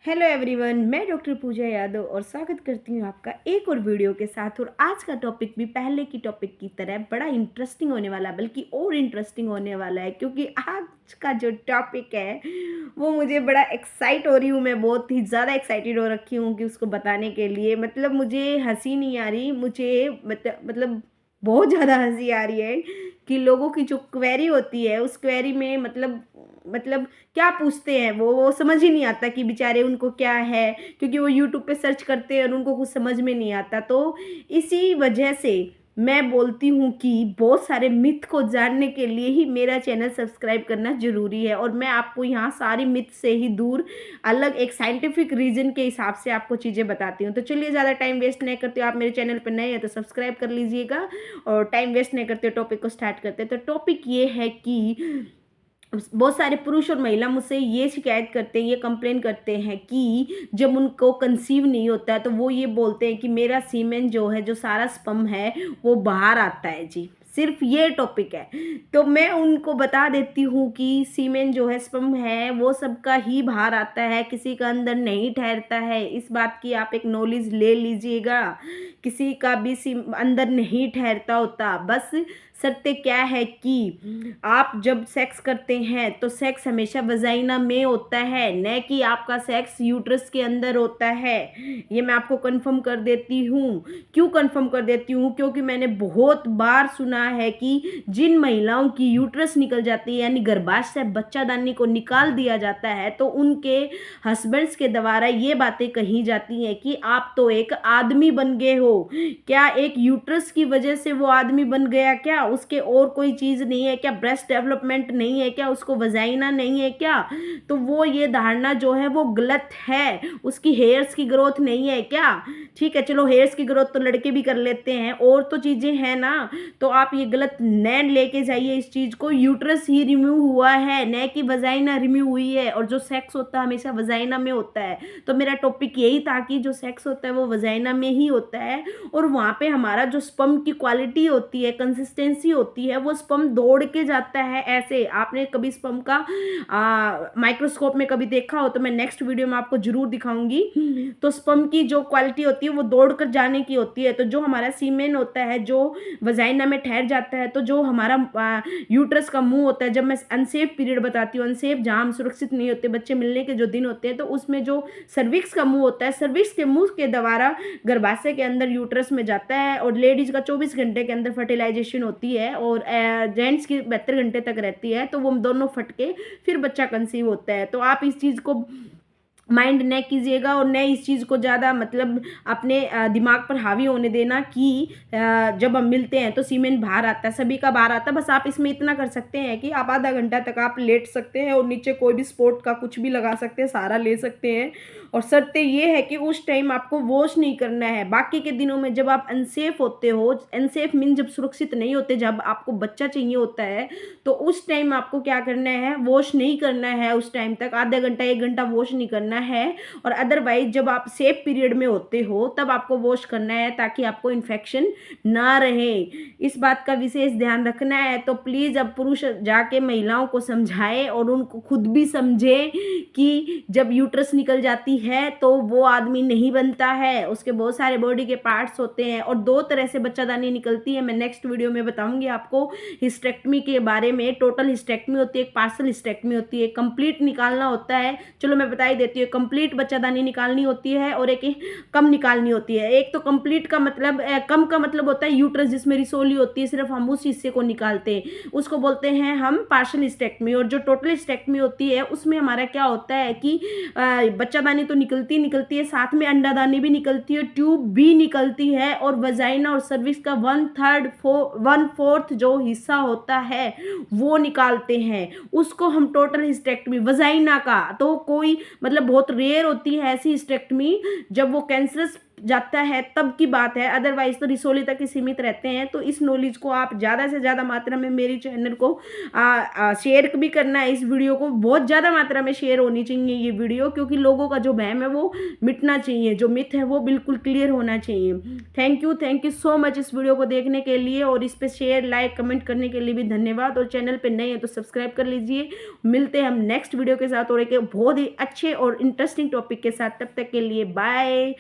Hello everyone, मैं doctor पूजा यादव और स्वागत करती हूँ आपका एक और वीडियो के साथ। और आज का टॉपिक भी पहले की टॉपिक की तरह बड़ा इंटरेस्टिंग होने वाला है, बल्कि और इंटरेस्टिंग होने वाला है, क्योंकि आज का जो टॉपिक है वो मुझे बड़ा एक्साइट हो रही हूँ। मैं बहुत ही ज़्यादा एक्साइटेड हो रखी हूँ कि उसको बताने के लिए। मतलब मुझे हंसी नहीं आ रही, मुझे मतलब बहुत ज़्यादा हंसी आ रही है कि लोगों की जो क्वेरी होती है उस क्वेरी में मतलब क्या पूछते हैं वो समझ ही नहीं आता कि बेचारे उनको क्या है, क्योंकि वो यूट्यूब पे सर्च करते हैं और उनको कुछ समझ में नहीं आता। तो इसी वजह से मैं बोलती हूँ कि बहुत सारे मिथ को जानने के लिए ही मेरा चैनल सब्सक्राइब करना ज़रूरी है। और मैं आपको यहाँ सारी मिथ से ही दूर अलग एक साइंटिफिक रीजन के हिसाब से आपको चीज़ें बताती हूँ। तो चलिए ज़्यादा टाइम वेस्ट नहीं करते हो, आप मेरे चैनल पर नए हैं तो सब्सक्राइब कर लीजिएगा। और टाइम वेस्ट नहीं करते, टॉपिक को स्टार्ट करते। तो टॉपिक ये है कि बहुत सारे पुरुष और महिला मुझसे ये शिकायत करते हैं, ये कंप्लेन करते हैं कि जब उनको कंसीव नहीं होता है तो वो ये बोलते हैं कि मेरा सीमेन जो है, जो सारा स्पर्म है, वो बाहर आता है जी। सिर्फ ये टॉपिक है। तो मैं उनको बता देती हूँ कि सीमेन जो है, स्पर्म है, वो सबका ही बाहर आता है, किसी का अंदर नहीं ठहरता है। इस बात की आप एक नॉलेज ले लीजिएगा। किसी का भी अंदर नहीं ठहरता होता। बस सत्य क्या है कि आप जब सेक्स करते हैं तो सेक्स हमेशा वजाइना में होता है, न कि आपका सेक्स यूट्रस के अंदर होता है। ये मैं आपको कंफर्म कर देती हूँ। क्यों कंफर्म कर देती हूँ? क्योंकि मैंने बहुत बार सुना है कि जिन महिलाओं की यूट्रस निकल जाती है, यानी गर्भाशय बच्चादानी को निकाल दिया जाता है, तो उनके हस्बैंड्स के द्वारा ये बातें कही जाती हैं कि आप तो एक आदमी बन गए हो। क्या एक यूट्रस की वजह से वो आदमी बन गया क्या? उसके और कोई चीज़ नहीं है क्या? ब्रेस्ट डेवलपमेंट नहीं है क्या? उसको वजाइना नहीं है क्या? तो वो ये धारणा जो है वो गलत है। उसकी हेयर्स की ग्रोथ नहीं है क्या? ठीक है, चलो हेयर्स की ग्रोथ तो लड़के भी कर लेते हैं, और तो चीज़ें हैं ना। तो आप ये गलत न लेके जाइए इस चीज़ को। यूट्रस ही रिमूव हुआ है, न कि वजाइना रिमूव हुई है। और जो सेक्स होता है हमेशा वजाइना में होता है। तो मेरा टॉपिक यही था कि जो सेक्स होता है वो वजाइना में ही होता है, और वहाँ पे हमारा जो स्पर्म की क्वालिटी होती है, कंसिस्टेंसी होती है, वो स्पर्म दौड़ के जाता है। ऐसे आपने कभी स्पर्म का माइक्रोस्कोप में कभी देखा हो तो मैं नेक्स्ट वीडियो में आपको जरूर दिखाऊंगी। तो स्पर्म की जो क्वालिटी होती है वो दौड़ कर जाने की होती है। तो जो हमारा सीमेन होता है जो वजाइना में ठहर जाता है, तो जो हमारा यूट्रस का मुंह होता है, जब मैं अनसेफ पीरियड बताती हूँ, अनसेफ जहाँ हम सुरक्षित नहीं होते, बच्चे मिलने के जो दिन होते हैं, तो उसमें जो सर्विक्स का मुंह होता है, सर्विक्स के मुंह के द्वारा गर्भाशय के अंदर यूट्रस में जाता है। और लेडीज का 24 घंटे के अंदर फर्टिलाइजेशन होती है, और जेंट्स की 72 घंटे तक रहती है। तो वो दोनों फट के फिर बच्चा कंसीव होता है। तो आप इस चीज़ को माइंड न कीजिएगा, और न इस चीज़ को ज़्यादा अपने दिमाग पर हावी होने देना कि जब हम मिलते हैं तो सीमेन बाहर आता है। सभी का बाहर आता है। बस आप इसमें इतना कर सकते हैं कि आप आधा घंटा तक आप लेट सकते हैं, और नीचे कोई भी स्पोर्ट का कुछ भी लगा सकते हैं, सहारा ले सकते हैं। और शर्त ये है कि उस टाइम आपको वॉश नहीं करना है। बाकी के दिनों में जब आप अनसेफ होते हो, अनसेफ मीन जब सुरक्षित नहीं होते, जब आपको बच्चा चाहिए होता है, तो उस टाइम आपको क्या करना है? वॉश नहीं करना है। उस टाइम तक आधा घंटा 1 घंटा वॉश नहीं करना है। और अदरवाइज जब आप सेफ पीरियड में होते हो तब आपको वॉश करना है, ताकि आपको इन्फेक्शन ना रहे। इस बात का विशेष ध्यान रखना है। तो प्लीज़ अब पुरुष जाके महिलाओं को समझाए, और उनको खुद भी समझे कि जब यूट्रस निकल जाती है तो वो आदमी नहीं बनता है। उसके बहुत सारे बॉडी के पार्ट्स होते हैं, और 2 तरह से बच्चादानी निकलती है। मैं नेक्स्ट वीडियो में बताऊंगी आपको हिस्टेक्टमी के बारे में। टोटल हिस्टेक्टमी होती है, एक पार्सल हिस्टेक्टमी होती है, कंप्लीट निकालना होता है। चलो मैं बता ही देती हूँ। कंप्लीट बच्चादानी निकालनी होती है, और एक कम निकालनी होती है। एक तो कंप्लीट का मतलब, कम का मतलब होता है यूट्रस जिसमें रिसोली होती है, सिर्फ हम उस हिस्से को निकालते हैं, उसको बोलते हैं हम पार्शियल हिस्टेक्टमी। और जो टोटल हिस्टेक्टमी होती है उसमें हमारा क्या होता है कि बच्चादानी तो निकलती निकलती है, साथ में अंडादानी भी निकलती है, ट्यूब भी निकलती है, और वजाइना और सर्विक्स का 1/4 जो हिस्सा होता है वो निकालते हैं। उसको हम टोटल हिस्टेक्टमी, वजाइना का तो कोई बहुत रेयर होती है ऐसी हिस्टेक्टमी जब वो कैंसरस जाता है तब की बात है, अदरवाइज तो रिसोली तक ही सीमित रहते हैं। तो इस नॉलेज को आप ज़्यादा से ज़्यादा मात्रा में मेरी चैनल को शेयर भी करना है। इस वीडियो को बहुत ज़्यादा मात्रा में शेयर होनी चाहिए ये वीडियो, क्योंकि लोगों का जो वहम है वो मिटना चाहिए, जो मिथ है वो बिल्कुल क्लियर होना चाहिए। थैंक यू सो मच इस वीडियो को देखने के लिए, और इस पर शेयर लाइक कमेंट करने के लिए भी धन्यवाद। और चैनल पे नए हैं तो सब्सक्राइब कर लीजिए। मिलते हैं हम नेक्स्ट वीडियो के साथ और एक बहुत ही अच्छे और इंटरेस्टिंग टॉपिक के साथ। तब तक के लिए बाय।